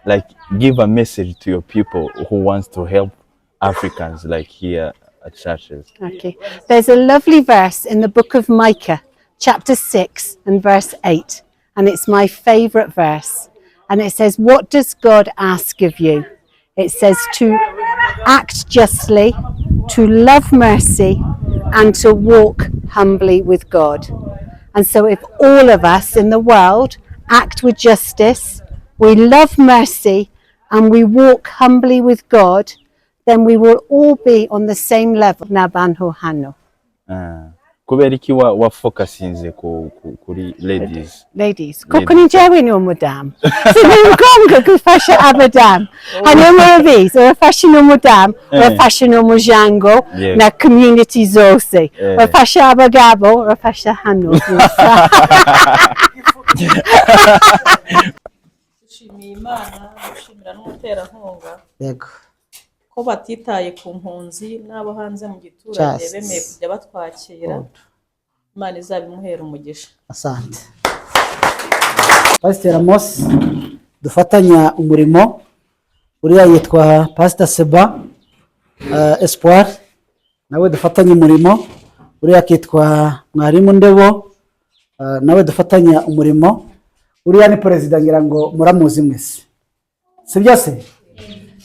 like give a message to your people who wants to help Africans like here at churches. Okay. There's a lovely verse in the book of Micah, chapter 6 and verse 8, and it's my favorite verse. And it says, what does God ask of you? It says to act justly, to love mercy, and to walk humbly with God. And so if all of us in the world act with justice, we love mercy, and we walk humbly with God, then we will all be on the same level. Nabanho hano. Kubera iki wa focusinze kuri ladies. Koko ni jewe ni umudam. Sinumkonga kufasha abadam. Hanyuma bis, urafasha n'umudam, urafasha n'umujango na community zose. Urafasha abagabo, urafasha hano. Dushimiye Imana, dushimira n'umuterankunga. Yego. Ko batitaye ku mpunzi n'abo hanze mu giturage bemeye kujya batwakira. Imana izabimuhera umugisha. Asante. Pastor Amos dufatanya umurimo uriya yitwa Pastor Seba Espoir, nawe dufatanya umurimo uriya kitwa Mwarimu Ndebo, nawe dufatanya umurimo uriya ni president ngira ngo muramuzi mwese, sibyo se?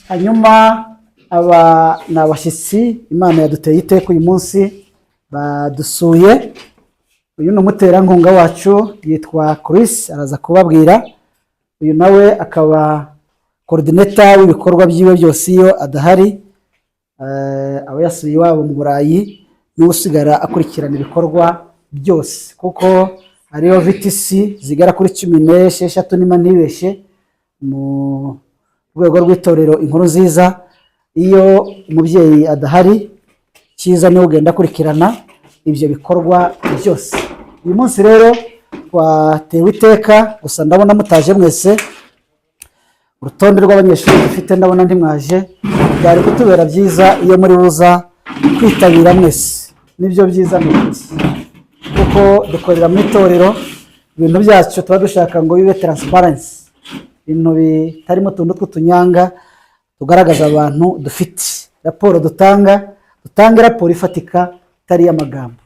Hanyuma aba nabashyitsi Imana yaduteye iteka uyu munsi badusuye. Uyu ni umuterankunga wacu yitwa Chris, araza kubabwira. Uyu nawe akaba coordinator w'ibikorwa byiwe byose iyo adahari. Aba yasuye iwabo mu Burayi n'usigara akurikirana ibikorwa byose, kuko hariyo VTC zigera kuri 16 nima ntibeshe mu rwego rw'itorero Inkurunziza. Iyo umubyeyi adahari cyiza niwe ugenda akurikirana ibyo bikorwa byose. Uyu munsi rero twatewe iteka, gusa ndabona mutaje mwese. Urutonde rw'abanyeshuri dufite ndabona ntimwaje. Byari kutubera byiza iyo muri buza kwitabira mwese, nibyo byiza mwese, kuko dukorera mu itorero. Ibintu byacu tuba dushaka ngo bibe transparency, ibintu bitarimo tuntu tw'utunyanga, tugaragaza abantu dufite raporo dutanga raporo ifatika itari y'amagambo.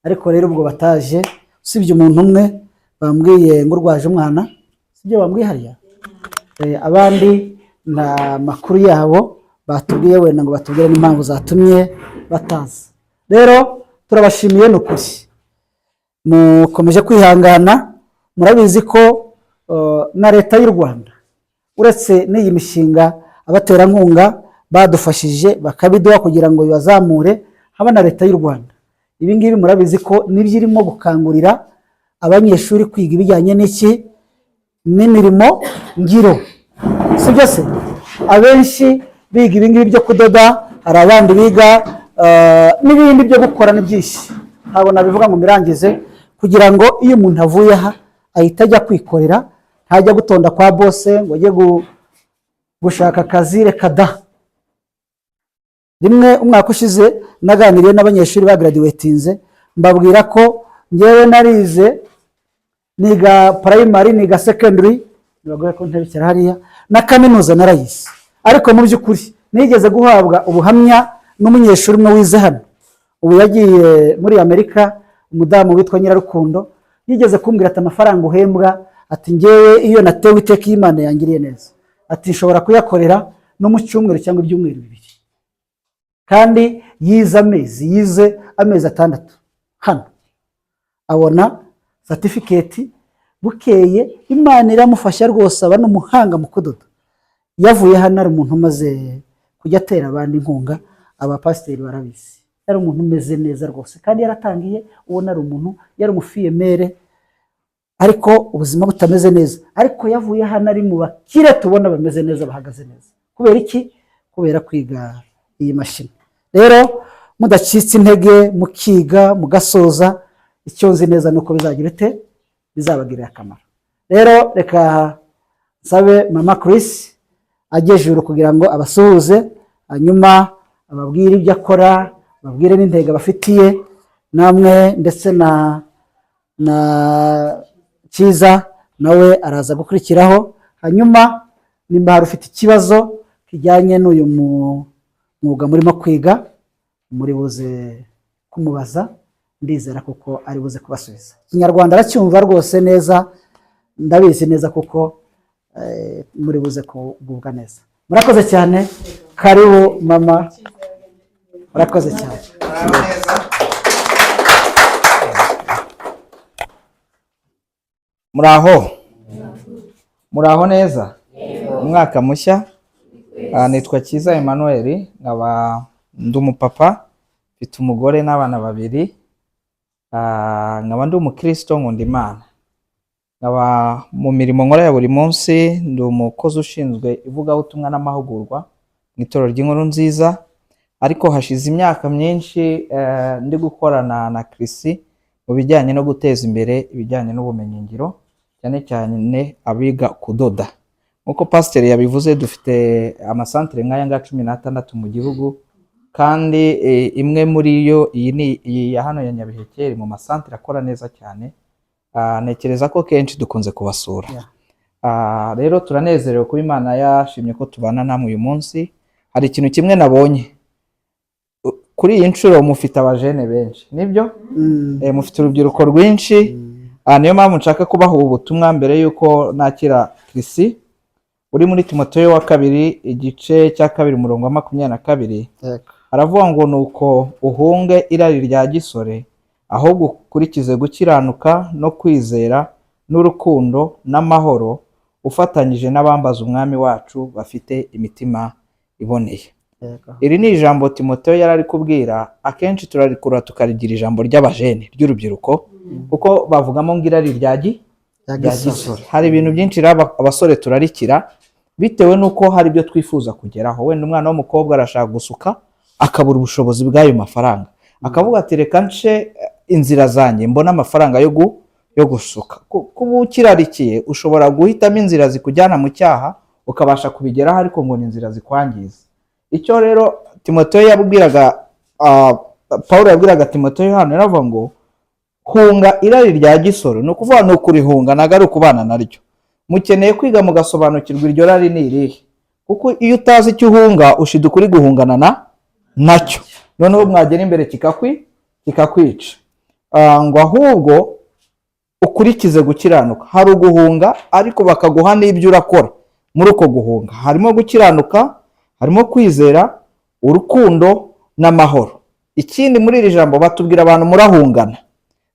Ariko rero ubwo bataje, usibye umuntu umwe bambwiye ngo urwaje umwana, sibyo bambwiye hariya, abandi na makuru yabo batubwiye wenda ngo batubwire n'impamvu zatumye bataza. Rero turabashimiye n'ukuri, mukomeje kwihangana. Murabizi ko na leta y'u Rwanda uretse n'iyi mishinga abaterankunga badufashije bakabiduha kugira ngo bibazamure, haba na leta y'u Rwanda. Ibi ngibi murabizi ko nibyo irimo gukangurira abanyeshuri kwiga ibijyanye n'iki n'imirimo ngiro, sibyo se? Abenshi biga ibi ngibi byo kudoda, hari abandi biga n'ibindi byo gukora byinshi. Habona bivuga ngo mirangize kugira ngo iyo umuntu avuye aha ahita ajya kwikorera, ntajya gutonda kwa bose ngo ajye gushaka akazi. Reka da. Rimwe umwaka ushize naganiriye n'abanyeshuri ba graduatinze, mbabwira ko ngewe narize niga primary, niga secondary, nibagore ko ntabikira hariya, na kaminuza narayize. Ariko mu by'ukuri nigeze guhabwa ubuhamya n'umunyeshuri umwe wize hano, ubu yagiye muri Amerika, umudamu witwa Nyirarukundo, yigeze kumbwira ati amafaranga uhembwa, ati ngewe iyo natewe iteka y'Imana yangiriye neza, ati nshobora kuyakorera no mu cyumweru cyangwa ibyumweru bibiri. Kandi yize amezi 6 hano, abona certificate. Bukeye Imana iramufasha rwose, aba n'umuhanga mu kudoda. Yavuye hano ari umuntu umaze kujya atera abandi inkunga, abapasiteri barabizi. Yari umuntu umeze neza rwose, kandi yaratangiye ubona ari umuntu yari umufiyemere, ariko ubuzima butameze neza. Ariko yavuye hano ari mu bakire tubona bameze neza, bahagaze neza. Kubera iki? Kubera kwiga iyi mashini. Rero mudacitse intege, mukiga mugasoza, icyo nzi neza nuko bizagira ite, bizabagirira akamaro. Rero reka nsabe mama Chris ajejuru kugira ngo abasuhuze, hanyuma ababwire ibyo akora, babwire n'intego bafitiye namwe, ndetse na Cyiza nawe araza gukurikiraho. Hanyuma nimba hari ufite ikibazo kijyanye n'uyu mwuga murimo kwiga muri buze kumubaza, ndizera kuko ari buze kubasubiza. Ikinyarwanda aracyumva rwose neza, ndabizi neza kuko muri buze kugubwa neza. Murakoze cyane, karibu mama, murakoze cyane. Muraho neza, umwaka mushya. Nitwa Kiza Emmanuel, nkaba ndi umupapa, mfite umugore n'abana babiri, nkaba ndi umukristo, nkunda Imana, nkaba mu mirimo nkora ya buri munsi ndi umukozi ushinzwe ivugabutumwa n'amahugurwa mu itorero ry'Inkurunziza, ariko hashize imyaka myinshi ndi gukorana na Krisi mu bijyanye no guteza imbere ibijyanye n'ubumenyingiro, cyane cyane abiga kudoda. Nkuko pasiteri yabivuze, dufite amasantere nk'aya nga 16 mu gihugu, kandi imwe muri yo iyi ya hano ya Nyabiheke mu masantere akora neza cyane. Nekereza ko kenshi dukunze kubasura. Rero turanezerewe kuba Imana yashimye ko tubana namwe uyu munsi. Hari ikintu kimwe nabonye kuri iyi nshuro, mufite abajene benshi, nibyo? Mufite urubyiruko rwinshi. Niyo mpamvu nshaka kubaha ubutumwa mbere yuko nakira Krisi. Uri muri Timoteyo wa 2 igice cya 2 umurongo wa 22, aravuga ngo nuko uhunge irari rya gisore, ahubwo ukurikize gukiranuka no kwizera n'urukundo n'amahoro, ufatanyije n'abambaza umwami wacu bafite imitima iboneye. Iri ni ijambo Timoteyo yarari kubwira. Akenshi turarikura tukarigira ijambo ry'abajene, ry'urubyiruko, kuko bavugamo ngo irari rya gisore. Hari ibintu byinshi abasore turarikira bitewe nuko hari ibyo twifuza kugeraho. Wenda umwana w'umukobwa arashaka gusuka, akabura ubushobozi bw'ayo mafaranga, akavuga ati reka nce inzira zanjye mbona amafaranga yo gusuka. Kuba ukirarikiye ushobora guhitamo inzira zikujyana mu cyaha ukabasha kubigeraho, ariko ngo ni inzira zikwangiza. Icyo rero Timoteyo yabwiraga, Paulo yabwiraga Timoteyo hano, yaravuga ngo hunga irari rya gisoro. Ni ukuvuga ni ukurihunga, ntabwo ari ukubana naryo. Mukeneye kwiga mugasobanukirwa iryo rari ni irihe, kuko iyo utazi icyo uhunga ushiduka uri guhungana nacyo, noneho mwagera imbere kikakwica. Ngo ahubwo ukurikize gukiranuka. Hari uguhunga ariko bakaguha n'ibyo urakora muri uko guhunga. Harimo gukiranuka, harimo kwizera, urukundo n'amahoro. Ikindi muri iri jambo batubwira abantu murahungana.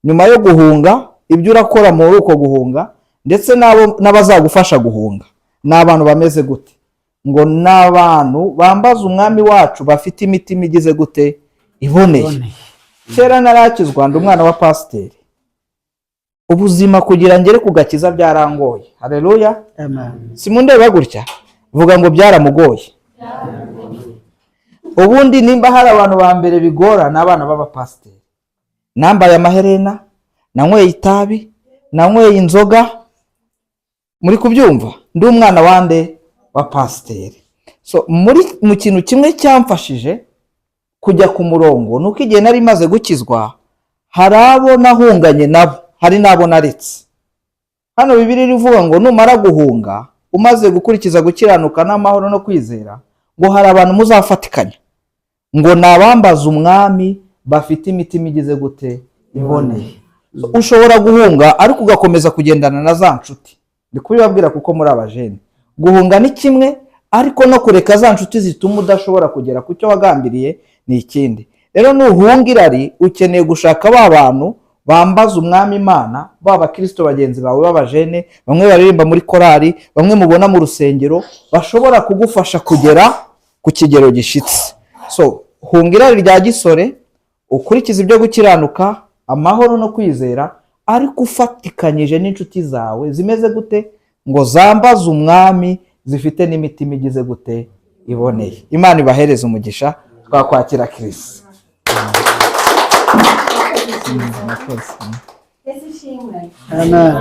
Nyuma yo guhunga, ibyo urakora muri uko guhunga ndetse n'abazagufasha guhunga ni abantu bameze gute? Ngo n'abantu bambaza umwami wacu bafite imitima igize gute? Iboneye. Kera narakizwa, ndi umwana wa pasiteri. Ubuzima kugira ngere kugakiza byarangoye. Haleluya, amen. Simundeba gutya, vuga ngo byaramugoye. Ubundi nimba hari abantu ba mbere bigora n'abana b'abapasiteri. Nambaye amaherena, nanyweye itabi, nanyweye inzoga. Muri kubyumva? Ndi umwana wande wa pasiteri. So mu kintu kimwe cyamfashije kujya ku murongo nuko igihe nari maze gukizwa, hari abo nahunganye nabo, hari nabo naretse. Hano Bibiliya ivuga ngo numara guhunga umaze gukurikiza gukiranuka n'amahoro no kwizera, ngo hari abantu muzafatikanya, ngo nabambaza umwami bafite imitima igize gute? Iboneye. Ushobora guhunga ariko ugakomeza kugendana na za nshuti. Ndi kubibabwira kuko muri abajene. Guhunga ni kimwe, ariko no kureka za nshuti zituma udashobora kugera ku cyo wagambiriye ni ikindi. Rero nuhunga irari, ukeneye gushaka ba bantu bambaza umwami Imana, baba Kristo bagenzi bawe b'abajene, bamwe baririmba muri korali, bamwe mubona mu rusengero, bashobora kugufasha kugera ku kigero gishitse. So hunga irari rya gisore, ukurikiza ibyo gukiranuka, amahoro no kwizera, ariko ufatikanyije n'inshuti zawe zimeze gute? Ngo zambaza umwami, zifite n'imitima igize gute? Iboneye. Imana ibahereze umugisha. Twakwakira Kristo. Amen.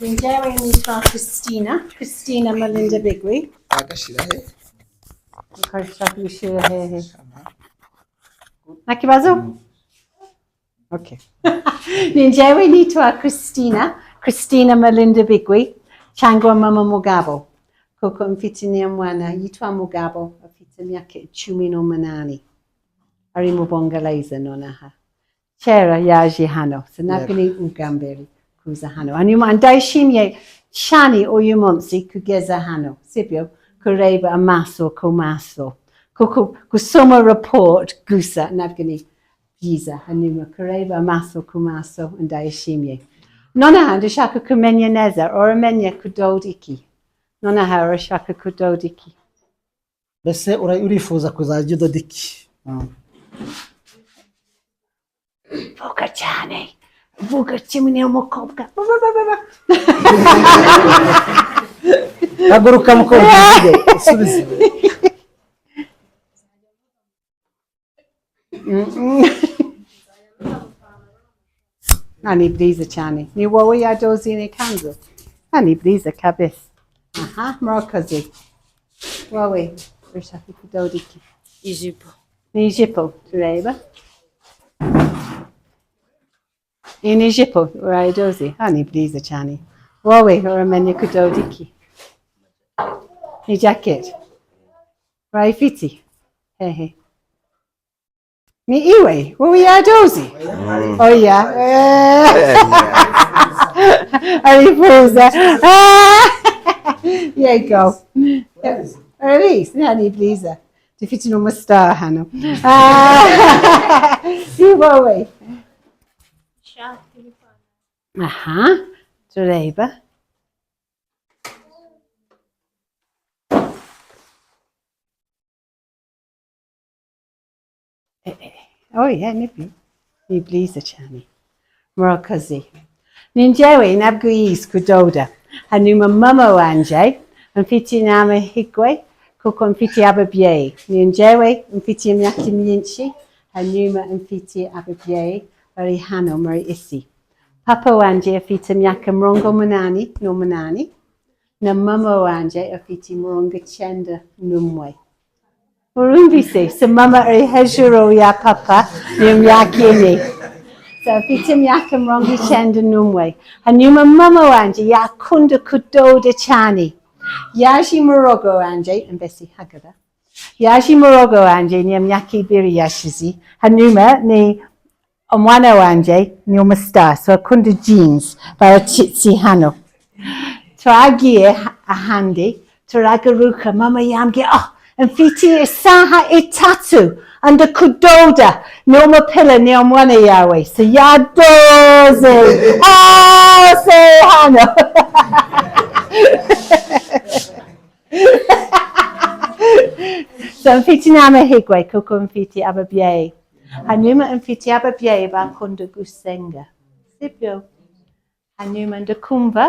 Njyewe nitwa Christina Melinda Bigwi. Agashira he? Ukashakishira hehe? Na kibazo? Okay. Njyewe nitwa Christina Melinda Bigwi, cyangwa Mama Mugabo. Koko mfiti ni mwana yitwa mugabo afite miaka 18 ari mu Bongereza nonaha kera yaje hano so ntabwo ni ubwa mbere kuza hano hanyuma ndayishimiye cyane uyu munsi kugeza hano sibyo kureba amaso ku maso kuko gusoma report gusa ntabwo ni byiza hanyuma kureba amaso ku maso ndayishimiye nonaha ndashaka kumenya neza uramenye kudoda iki nonaha urashaka kudoda iki mbese urifuza kuzajya udoda iki vuga cyane vuga kimwe n'umukobwa haguruka mukobwa usubize ni byiza cyane ni wowe yadoze n'ikanzu ni byiza kabisa aha murakoze wowe urashaka kudoda iki ijipo ni ijipo tureba iyi ni ijipo urayidoze ni byiza cyane wowe uramenye kudoda iki ni jacket urayifite hehe ni iwe wowe yadoze oya arifuza yego urabizi ni byiza dufite n'umustar hano ni wowe aha tureba oya ni byiza cyane murakoze ni njyewe ntabwo yize kudoda hanyuma mama wanje mfite n'amahirwe kuko mfite ababyeyi ni njyewe mfite imyaka myinshi hanyuma mfite ababyeyi bari hano muri isi papa wanje afite imyaka 88 na mama wanje afite 91 urumvise so mama ari hejuru ya papa ni imyaka ine so afite imyaka 91 hanyuma mama wanje yakunda kudoda cyane yaje mu rugo wanje mbese hagara yaje mu rugo wanje ni imyaka 2 yashize hanyuma ni umwana wanje ni umustar so akunda jeans baracitse hano turagiye ahandi turagaruka mama yambwiye mfite isaha 3 anda kudoda ni umupira ni umwana yawe so yadoze se hano so mfite n'amahirwe kuko mfite ababyeyi hanyuma mfite ababyeyi bakunda gusenga sibyo hanyuma ndakumva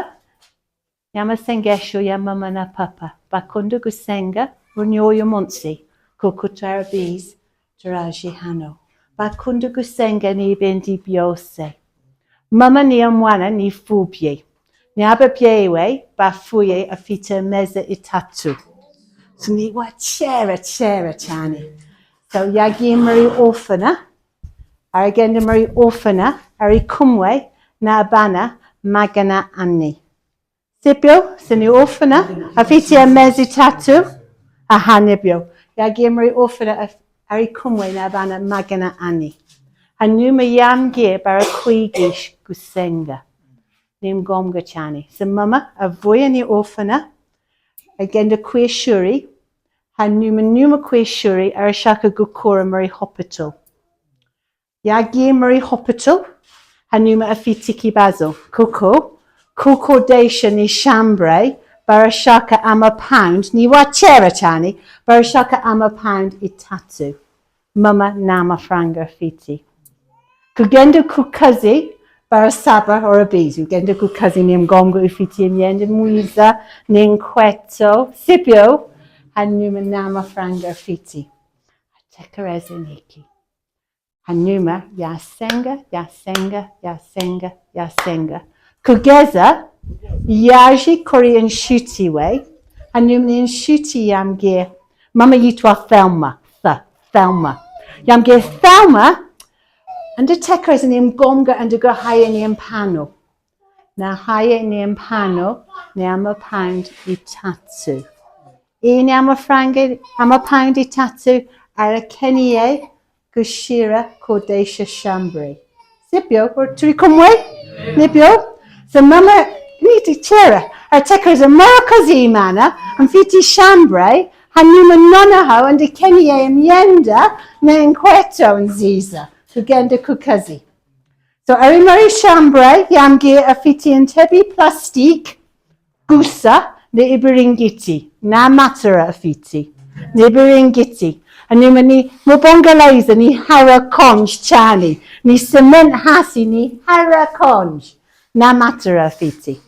y'amasengesho ya mama na papa bakunda gusenga muri uyu munsi kuko turabizi turaje hano bakunda gusenga n'ibindi byose mama ni umwana n'imfubyi ni ababyeyi we bapfuye afite amezi 3 so ni wa kera cyane so yagiye muri orphana aragenda muri orphana ari kumwe n'abana 400 sibyo so ni orphana afite amezi 3 aha nibyo yagiye muri orphana ari kumwe n'abana 400 hanyuma yambwiye barakwigisha gusenga ni ngombwa cyane so mama avuye ni orphana agenda ku ishuri hanyuma nyuma ku ishuri arashaka gukora muri hospital yagiye muri hospital hanyuma afite ikibazo kuko kukodesha ni chambre barashaka £1 ni wa kera cyane barashaka £3 mama n'amafaranga afite kugenda ku kazi barasaba urabizi ugenda ku kazi ni ngombwa ufite imyenda myiza n'inkweto sibyo hanyuma n'amafaranga afite atekereza niki hanyuma yasenga kugeza yaje kuri inshuti we hanyuma inshuti yambwiye mama yitwa Thelma yambwiye Thelma ndatekereza ni ngombwa ndagahaya ni impano ni £3 Ini amapaundi tatu ara Kenie Gushira Kodesha Shambri. Sipio, or Trikumwe? Nipio? So mama niti chera. Artekers a Marakazi mana and fiti Shambre. Hanuma nonaho and the Kenie and Yenda na Nkweto and Ziza. Kugenda Kukazi. So Arimari Shambre, Yamgi Afiti and Tebi Plastique, Gusa, the Iberingiti, Na Matara Afiti, the Iberingiti, and Nimani Mubongaleza, ni Hara Conj Chani, ni Cement Hasi, ni Hara Conj, Na Matara Afiti.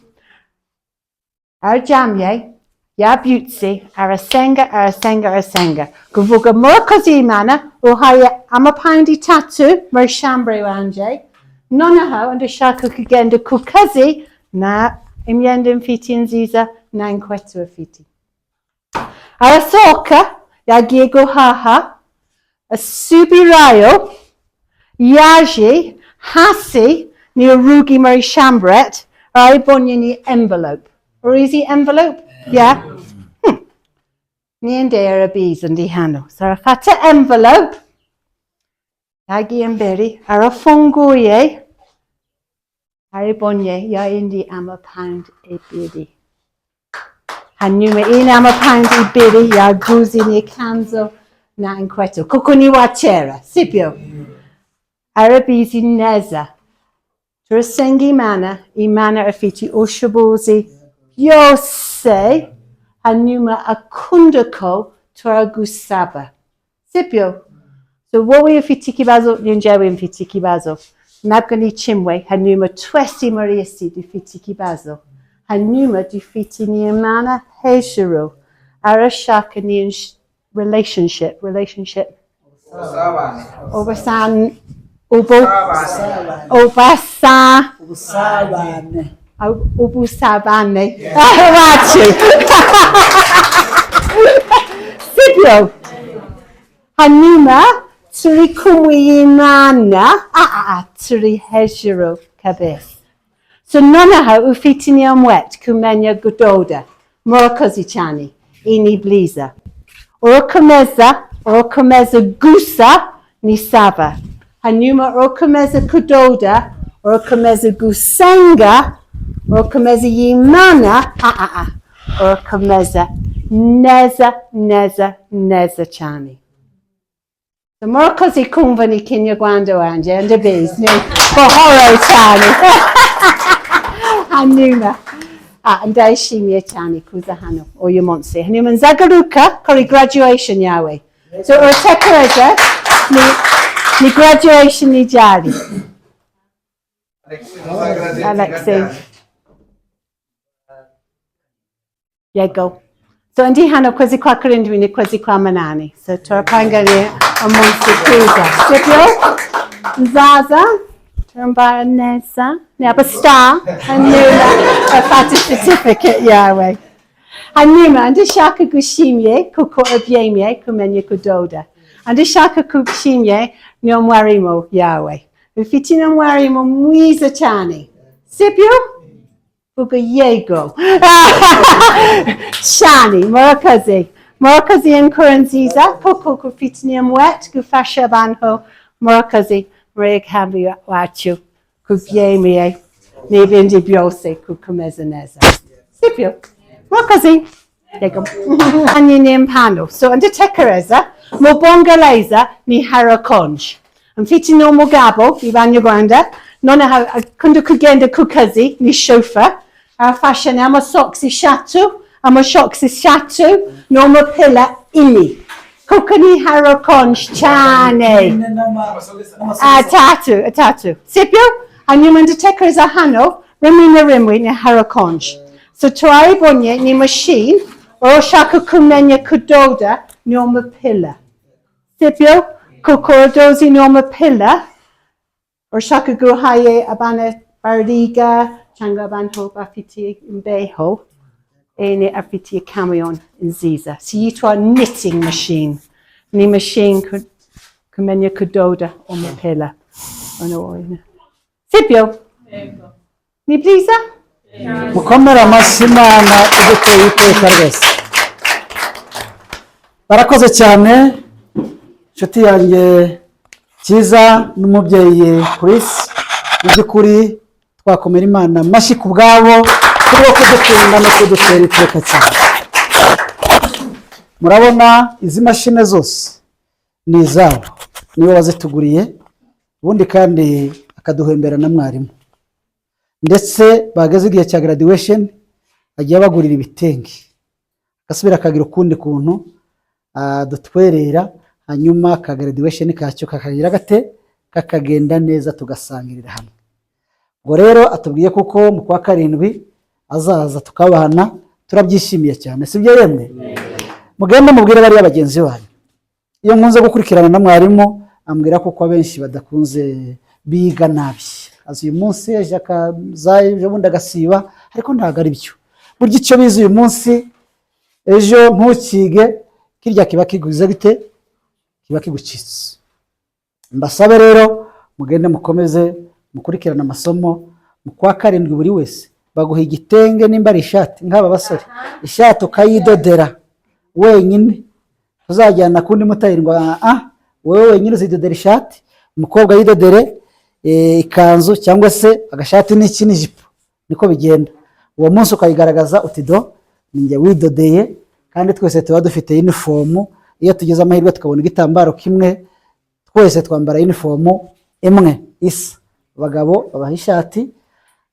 Our Jamye, Ya Butsi, Arasenga, Guvuga Morkozi Mana, Ohaya Amapandi Tatu, Mer Shambre Wanje. Nonaho and the shaka kugenda kukazi na imyenda mfiti nziza na nkwetu fiti. Arasoka ya giego haha asubirayo yaji hasi ni urugi mari shambret I bonye ni envelope. Or is he envelope? Yeah. Ni ende arabis and hano. So afata envelope yagi emberi arafunguye Haribonye ya indi ama pound e bidi. Hanyuma ina ama pound e bidi ya guzi ni kanzo na nkweto. Kukuni wachera. Sipio. Arabizi neza. Turasengi mana imana afiti oshabozi. Yose. Hanyuma akundako turagusaba. Sipio. So what we afiti kibazo yunjewe mfiti kibazo. Nabgani chimwe, Hanuma twesi mariasi du fiti kibazo. Hanuma du fiti ni amana hejero. Arashaka ni relationship. Obasan. Ubusabane. Sipio. Hanuma. Turi kumuyimana, turi hejero kabes. So nonaha ufitini amwet kumenya gudoda, morokozi chani, ini bliza. Orokomeza gusa ni saba. Hanuma orokomeza kudoda, orokomeza gusenga, orokomeza yimana, orokomeza neza chani. The Morokozi Kumvani Ikinyarwanda wanje and the bees no Bohoro Chani. Hanuma. And Daishimia Chani Kuzahano or Yumonsi. Hanuman Zagaruka, Kori graduation Yahweh. So or Tekereza ni graduation ni Jari. Alexei. Yego. So ndi hano kwezi kwa karindwi ni kwezi kwa manani. So turapangani amonsi kuza. Sipyo? Zaza. Turambara neza. Niapa star. Hanuma. Afati certificate Yahweh. Hanuma. Andi shaka gushimye. Kuko obyemye. Kumenye kudoda. Andi shaka kushimye. Nyomwarimo Yahweh. Ufiti nyomwarimo mwiza chani. Sipyo? Buga yego. Shani, Morakazi Inkurunziza, Koko Kufitni Mwet, Gufasha Banho, Morakazi, Maria Cambi Wachu, Kufiemie, Nebindi Biose, Kukumezaneza. Sipio, Morakazi, yego. Anyinim Pando. So under Tekereza, Mobongaleza, ni Harakonj. And Fitino Mogabo, Ikinyarwanda, Nona Kunda Kugenda Kukazi, ni chauffeur. Fashion ama soksi shatu, ama shoksi shatu, noma pilla ili. Kukani harakonj chane. Atatu. Sipyo, anyumanda tekers a hano, rimwi ni harakonj. So tuai bonye ni machine, or shaka kumenya kudoda, noma pilla. Sipyo, kukorodozi noma pilla, or shaka guhaye abana bardiga, Changa banho bafiti mbeho, ene afiti camion in Ziza. So you to a knitting machine. Ni machine could kumenya kudoda o mapela. Sipio? Ni bliza? Mukomera masimana ibiteye iteka rwose. barakoze cyane inshuti yanjye Cyiza n'umubyeyi Chris, mu by'ukuri twakomera Imana amashyi ku bwabo kubwo kudukunda no kudutera iteka cyane. Murabona izi mashine zose ni izabo, niwe wazituguriye, ubundi kandi akaduhembera na mwarimu, ndetse bageze igihe cya graduation agiye bagurira ibitenge, agasubira akagira ukundi kuntu dutwerera, hanyuma ka graduation kacyo kakagira gate kakagenda neza tugasangirira hamwe. Ngo rero atubwiye kuko mu kwa karindwi azaza tukabana, turabyishimiye cyane, sibyo yemwe? Mugende mubwire bari abagenzi banyu. Iyo nkunze gukurikirana na mwarimu ambwira kuko abenshi badakunze biga nabi, azi uyu munsi ejo akazaje bundi agasiba, ariko ntago ari byo. Burya icyo bize uyu munsi ejo ntukige kirya kiba kiguze gite, kiba kigucitse. Mbasabe rero mugende mukomeze mukurikirana amasomo. Mu kwa karindwi buri wese baguha igitenge, nimba ari ishati nk'aba basore, ishati ukayidodera wenyine, uzajyana kundi mutahirwa wowe wenyine uzidodera ishati, umukobwa yidodere ikanzu cyangwa se agashati n'iki n'ijipo, niko bigenda. Uwo munsi ukayigaragaza uti do ninjye widodeye, kandi twese tuba dufite uniform. Iyo tugeze amahirwe tukabona igitambaro kimwe, twese twambara uniform imwe isa. Abagabo babaha ishati,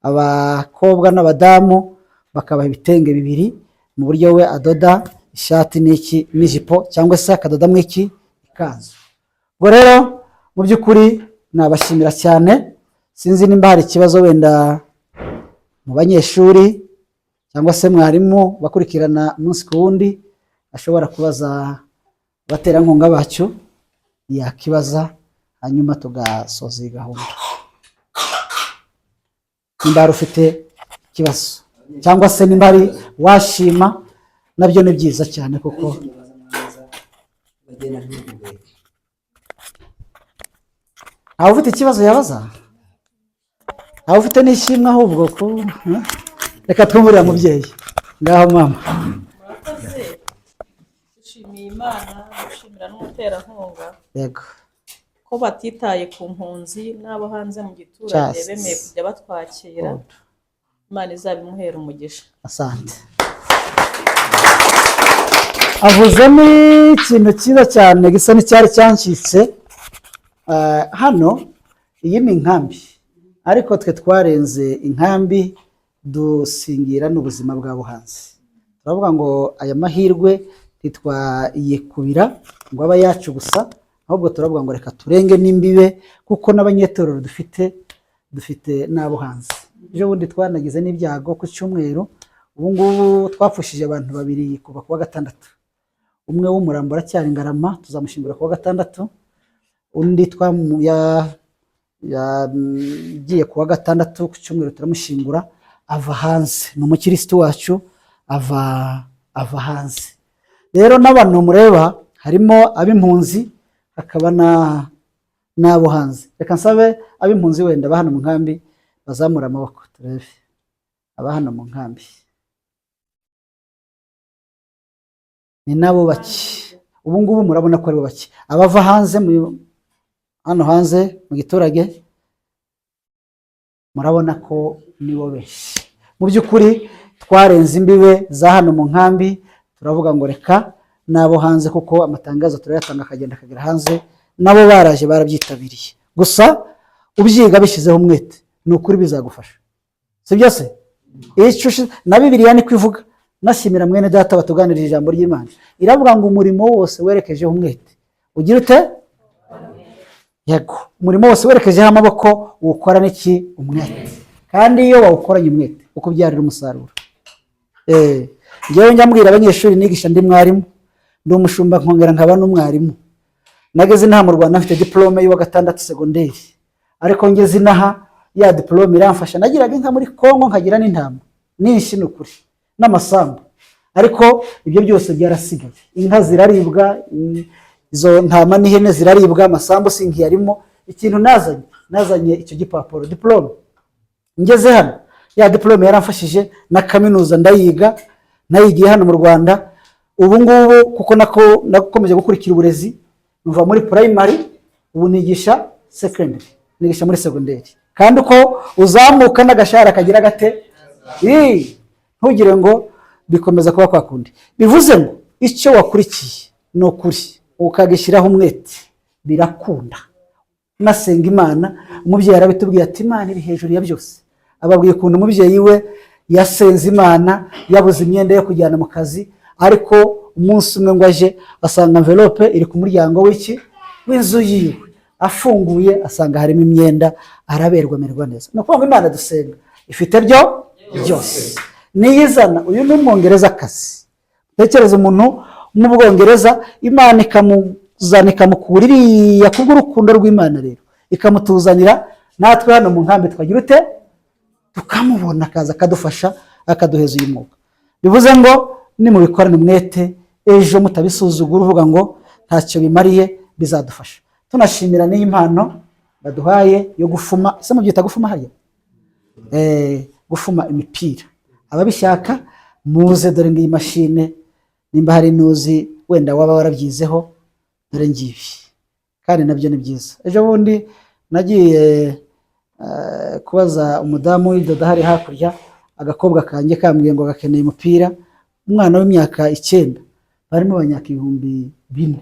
abakobwa n'abadamu bakabaha ibitenge bibiri, mu buryo we adoda ishati n'iki n'ijipo, cyangwa se akadodamo iki ikanzu. Ubwo rero mu by'ukuri nabashimira cyane. Sinzi nimba hari ikibazo wenda mu banyeshuri cyangwa se mwarimu bakurikirana umunsi ku wundi ashobora kubaza baterankunga bacu, yakibaza hanyuma tugasoza iyi gahunda. Nimba hari ufite ikibazo cyangwa se nimba hari washima, nabyo ni byiza cyane kuko ntawe ufite ikibazo yabaza, ntawe ufite n'ishimwe ahubwo reka twumvire mubyeyi. Ngaho mama. Murakoze, dushimiye Imana, dushimira n'umuterankunga Yego. ko batitaye ku mpunzi n'abo hanze mu giturage bemeye kujya batwakira. Imana izabimuhera umugisha. Asante. Avuzemo ikintu cyiza cyane gisa n'icyari cyancitse. Hano iyi ni inkambi, ariko twe twarenze inkambi dusingira n'ubuzima bwa buhanzi. Turavuga ngo aya mahirwe ntitwayikubira ngo aba yacu gusa, ahubwo turavuga ngo reka turenge n'imbibe, kuko n'abanyetorero dufite n'abo hanze. Ejo bundi twanagize n'ibyago ku cyumweru, ubu ngubu twapfushije abantu babiri kuva kuwa gatandatu. Umwe w'umurambo aracyari Ngarama, tuzamushingura kuwa gatandatu. Undi yagiye kuwa gatandatu, ku cyumweru turamushingura, ava hanze. Ni umukirisitu wacu, ava hanze. Rero n'abantu mureba harimo ab'impunzi, hakaba n'abo hanze. Reka nsabe ab'impunzi wenda bahano mu nkambi bazamura amaboko turebe abahano mu nkambi. Ni nabo bake ubu ngubu, murabona ko ari bake. Abava hanze hano hanze mu giturage murabona ko nibo benshi. Mu by'ukuri twarenze imbibe za hano mu nkambi, turavuga ngo reka nabo hanze, kuko amatangazo turayatanga akagenda akagera hanze, nabo baraje barabyitabiriye. Gusa ubyiga bishyizeho umwete, ni ukuri bizagufasha, si byo se? Na Bibiliya niko ivuga. Nashimira mwene data batuganirije ijambo ry'Imana, iravuga ngo umurimo wose werekejeho umwete ugira ute? Yego, umurimo wose werekejeho amaboko uwukora n'iki? Umwete. Kandi iyo wawukoranye umwete ukubyarira umusaruro. Njyewe njya mbwira abanyeshuri nigisha, ndi mwarimu, ndi umushumba nkongera nkaba n'umwarimu. Nageze inaha mu Rwanda mfite diplome y'uwa gatandatu segonderi, ariko ngeze inaha ya diplome iramfasha. Nagiraga inka muri Kongo, nkagira n'intama nyinshi n'ukuri n'amasambu, ariko ibyo byose byarasigaye. Inka ziraribwa, izo ntama n'ihene ziraribwa, amasambu sinkiyarimo. Ikintu nazanye icyo gipapuro diplome. Ngeze hano ya diplome yaramfashije, na kaminuza ndayiga, nayigiye hano mu Rwanda. ubu ngubu kuko nakomeje gukurikira uburezi nuva muri primary ubu nigisha secondary, nigisha muri secondary, kandi uko uzamuka n'agashahara kagira gate ntugire ngo bikomeza kuba kwa kundi. Bivuze ngo icyo wakurikiye no kuri ukagishyiraho umwete birakunda. Nasenga Imana, umubyeyi arabitubwiye ati Imana iri hejuru ya byose. Ababwiye ukuntu umubyeyi we yasenze Imana, yabuze imyenda yo kujyana mu kazi, ariko umunsi umwe ngo aje asanga envelope iri ku muryango w'inzu yiwe, afunguye asanga harimo imyenda, araberwa amererwa neza. No kuvuga Imana dusenga ifite byo byose. Niyizana uyu ni umwongereza akazi. Tekereza umuntu mu Bwongereza, Imana ikamuzana ikamukura iriya kubw'urukundo rw'Imana rero ikamutuzanira natwe hano mu nkambi twagira ute tukamubona akaza akadufasha akaduheza uyu mwuga. Bivuze ngo ni mu bikorane umwete, ejo mutabisuzugura uvuga ngo ntacyo bimariye, bizadufasha. Tunashimira n'iyi mpano baduhaye yo gufuma, ese mubyita gufuma hariya gufuma imipira. Ababishaka muze, dore ngiyi mashine, nimba hari nuzi wenda waba warabyizeho, dore ngibi kandi nabyo ni byiza. Ejo bundi nagiye kubaza umudamu w'ibyo hari hakurya, agakobwa kanjye kambwiye ngo gakeneye umupira, umwana w'imyaka 9, barimo abanyaka 4,000.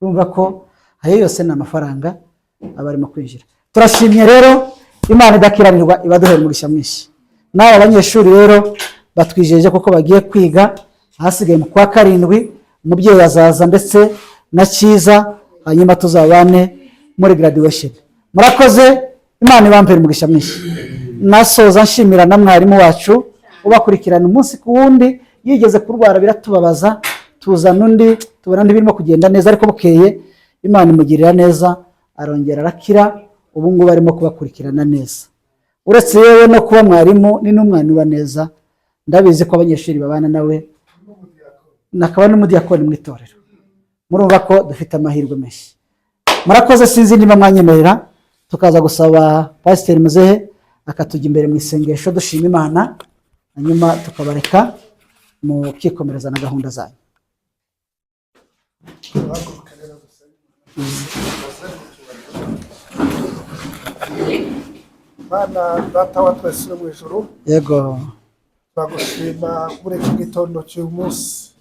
Urumva ko ayo yose ni amafaranga abarimo kwinjira. Turashimye rero Imana idakiranirwa ibaduhera umugisha mwinshi. Nawe abanyeshuri rero batwijeje kuko bagiye kwiga, hasigaye mu kwa 7 umubyeyi azaza ndetse na Cyiza, hanyuma tuzabane muri graduation. Murakoze, Imana ibampere umugisha mwinshi. Nasoza nshimira na mwarimu wacu ubakurikirana umunsi ku wundi, yigeze kurwara biratubabaza, tuzana undi tubona birimo kugenda neza, ariko bukeye Imana imugirira neza, arongera arakira, ubu ngubu barimo kubakurikirana neza. Uretse yewe no kuba mwarimu, ni n'umwana uba neza, ndabizi ko abanyeshuri babana nawe, nakaba n'umudiyakoni mu itorero. Murumva ko dufite amahirwe menshi. Murakoze, sinzi niba mwanyemerera tukaza gusaba Pasiteri Muzehe akatujya imbere mu isengesho dushima Imana, hanyuma tukabareka mu kwikomereza na gahunda zanyu. Bana data wa twese uri mu ijuru, Yego. turagushima muri iki gitondo cy'uyu munsi.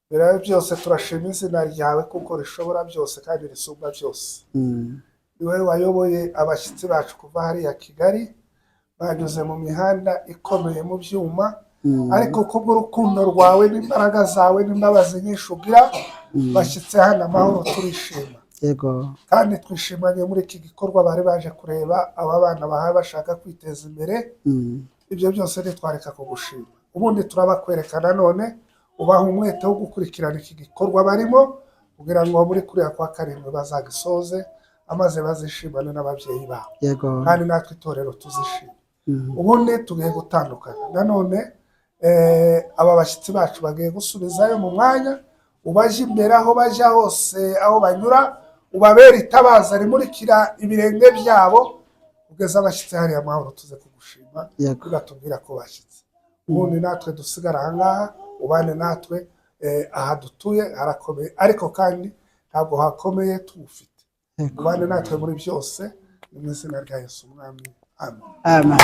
Mbere ya byose turashima izina ryawe kuko rishobora byose kandi risumba byose. Ni wowe wayoboye abashyitsi bacu kuva hariya Kigali, banyuze mu mihanda ikomeye mu byuma, ariko kubw'urukundo rwawe n'imbaraga zawe n'imbabazi nyinshi ugira, bashyitse hano amahoro, turishima. Yego. Kandi twishimanye muri iki gikorwa bari baje kureba aba bana bahaye bashaka kwiteza imbere. Ibyo byose ntitwareka kugushima. Ubundi turabakwerekana none ubaha umwete wo gukurikirana iki gikorwa barimo, kugira ngo muri kuriya kwa 7 bazagisoze, amaze bazishimane n'ababyeyi babo. Yego. Kandi natwe itorero tuzishima. Ubundi tugiye gutandukana nanone, aba bashyitsi bacu bagiye gusubizayo mu mwanya, ubaje imbere aho bajya hose, aho banyura ubabera itabaza rimurikira ibirenge byabo, ugeze abashyitsi hariya amahoro, tuze kugushima tugatubwira ko bashyitse. Ubundi natwe dusigara aha ngaha, ubane natwe, aha dutuye harakomeye, ariko kandi ntabwo hakomeye tuwufite. Ubane natwe muri byose, mu izina rya Yesu umwami, amen. Amen.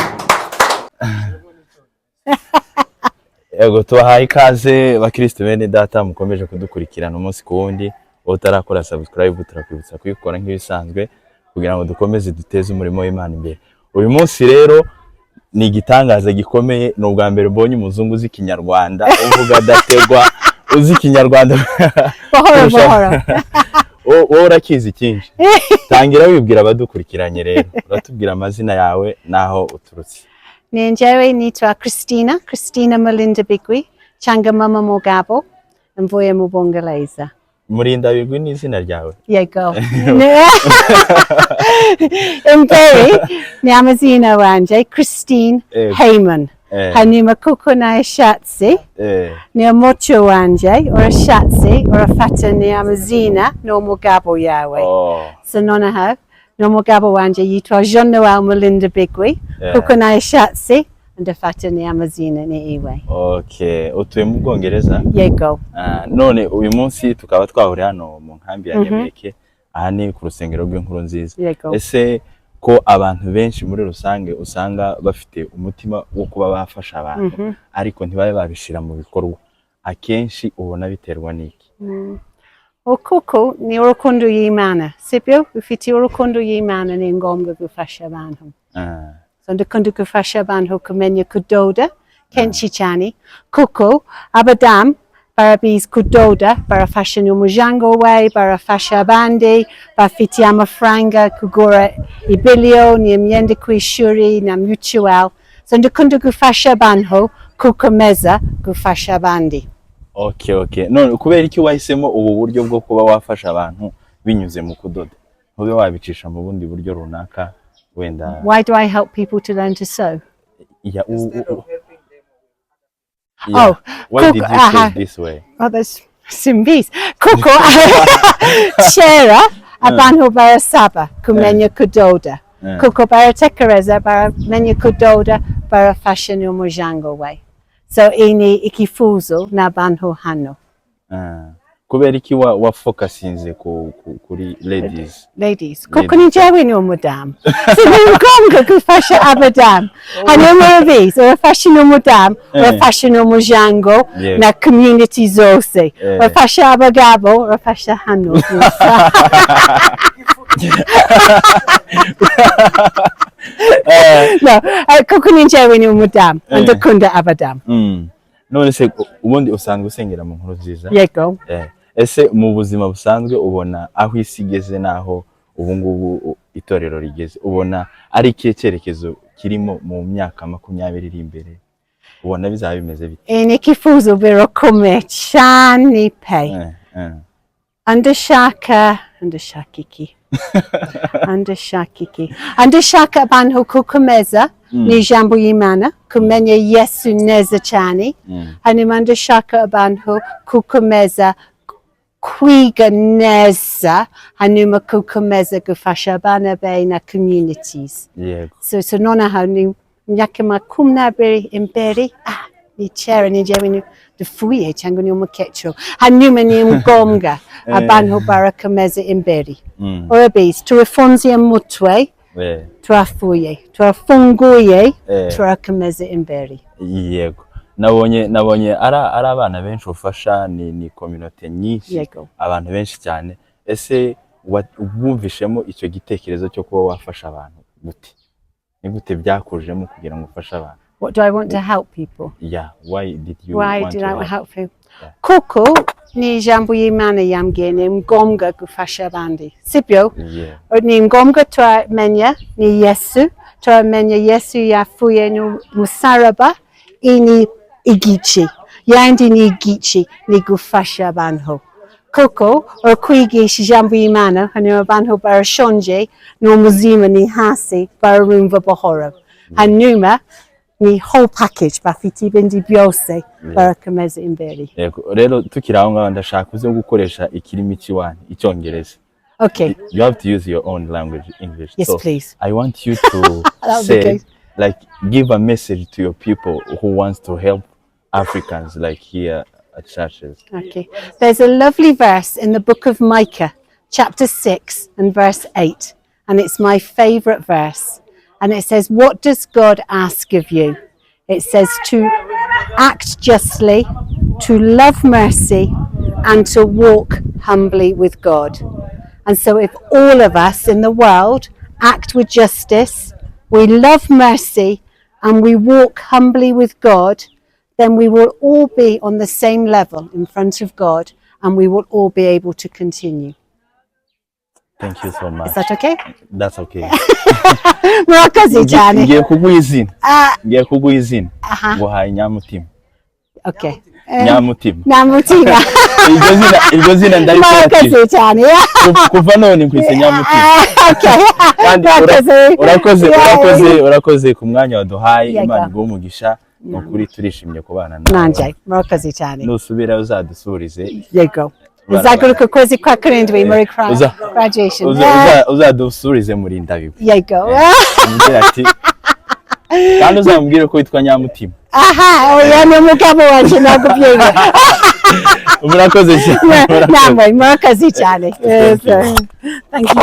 Yego, tubahaye ikaze bakristo bene data mukomeje kudukurikirana umunsi ku wundi. Utarakora subscribe turakwibutsa kuyikora nk'ibisanzwe kugira ngo dukomeze duteze umurimo w'Imana imbere. Uyu munsi rero ni igitangaza gikomeye, ni ubwa mbere mbonye umuzungu uzi Ikinyarwanda, uvuga dategwa, uzi Ikinyarwanda. Bohoro. Wowe urakizi cyinshi. Tangira wibwira abadukurikiranye rero. Uratubwira amazina yawe naho uturutse. Ni njyewe nitwa Christina Melinda Bigwi, cyangwa Mama Mugabo, mvuye mu Bwongereza. Murinda Bigwi ni izina ryawe? Yego. Imbere ni amazina wanje Christine Heyman. Hanyuma kuko nashatse ni umuco wanje urashatse urafata ni amazina n'umugabo yawe. So nonaha n'umugabo wanje yitwa Jean Noel Melinda Bigwi, kuko nashatse ndafatanya amazina ni iwe. Okay, utuye mu Bwongereza? Yego. None uyu munsi tukaba twahuriye hano mu nkambi ya Nyabiheke, aha ni ku rusengero rw'Inkurunziza. Yego. Ese ko abantu benshi muri rusange usanga bafite umutima wo kuba bafasha abantu ariko ntibabe babishira mu bikorwa, akenshi ubona biterwa n'iki? Kuko ni urukundo y'Imana, sibyo? Ufite urukundo y'Imana ni ngombwa gufasha abantu. So ndakunda gufasha abantu kumenya kudoda kenshi cyane kuko abadamu barabizi kudoda, barafasha n'umuryango we, barafasha abandi, bafite amafaranga kugura ibiryo n'imyenda ku ishuri na mutuelle. So ndakunda gufasha abantu gukomeza gufasha abandi. Okay. None kubera iki wahisemo ubu buryo bwo kuba wafasha abantu binyuze mu kudoda? Ntube wabicisha mu bundi buryo runaka wenda? Why do I help people to learn to sew? Yeah. Oh, why did you say this way? Oh, there's some bees. Kuko chera abantu barasaba kumenya kudoda. Kuko baratekereza baramenya kudoda barafasha n'umuryango we. So ini ikifuzo n'abantu hano. Kubera iki wa focusinze kuri ladies? Kuko ni jewe n'umudamu. So ni ngombwa gufasha abadamu. Hanyuma bizi urafasha n'umudamu, urafasha n'umuryango na community zose. Urafasha abagabo, urafasha hano gusa. No, kuko ni jewe n'umudamu, ndakunda abadamu. None se ubundi usanzwe usengera mu Nkurunziza? Yego. Ese mu buzima busanzwe ubona aho isi igeze naho ubu ngubu itorero rigeze, ubona ari ikihe cyerekezo kirimo mu myaka 20 iri imbere? Ubona bizaba bimeze bite? Ni ikifuzo birakomeye cyane pe. Andashaka abantu gukomeza n'ijambo y'Imana, kumenya Yesu neza cyane. Hanyuma ndashaka abantu gukomeza kwiga neza, hanyuma gukomeza gufasha abana be na communities. So nonaha ni myaka 20 imbere, ni kera ni jewe Duhuye cyangwa ni umukecuru, hanyuma ni ngombwa abantu barakomeza imbere. Urabizi turafunze umutwe, turafunguye, turakomeza imbere. Yego. Nabonye ari abana benshi ufasha, ni community nyinshi, abantu benshi cyane. Ese wumvishemo icyo gitekerezo cyo kuba wafasha abantu gute? Ni gute byakujemo kugira ngo ufashe abantu? What do I want to help people? Yeah, why did I help people? Kuko ni jambo y'Imana yambwiye ni ngombwa gufasha abandi, sibyo? Ni ngombwa turamenya ni Yesu, turamenya Yesu yafuye n'umusaraba ini igice, yandi ni igice ni gufasha abantu. Kuko kwigisha ijambo y'Imana hanyuma abantu barashonje n'umuzima ni hasi barumva buhoro, hanyuma ni whole package bafite ibindi byose barakomeza imbere. Rero tukiri aho ngaho ndashaka uze gukoresha ikirimi cy'iwanyu, Icyongereza. Okay. You have to use your own language, English. Yes, so please. I want you to say, like, give a message to your people who wants to help Africans, like here at churches. Okay. There's a lovely verse in the book of Micah, chapter 6 and verse 8, and it's my favorite verse. And it says, what does God ask of you? It says to act justly, to love mercy, and to walk humbly with God. And so if all of us in the world act with justice, we love mercy, and we walk humbly with God, then we will all be on the same level in front of God, and we will all be able to continue. Thank you so much. Is that okay? That's okay. Murakoze cyane. Ngiye kuguha izina. Guhaye Nyamutima. Okay. Nyamutima. Iryo zina Murakoze cyane. Kuva none nkwise Nyamutima. Okay. Urakoze ku mwanya waduhaye, Imana iguhe umugisha. Nukuri turishimye kubana nawe. Nanje murakoze cyane. Nusubira uzadusurize. Yego. Uzagaruka kwezi kwa karindwi muri graduation. Uzadusurize muri Ndabibu. Yego. kandi uzamubwire ko witwa Nyamutima. Aha, oya ni umugabo wanje nagubyenga. Murakoze cyane. Namwe murakazi cyane. Thank you.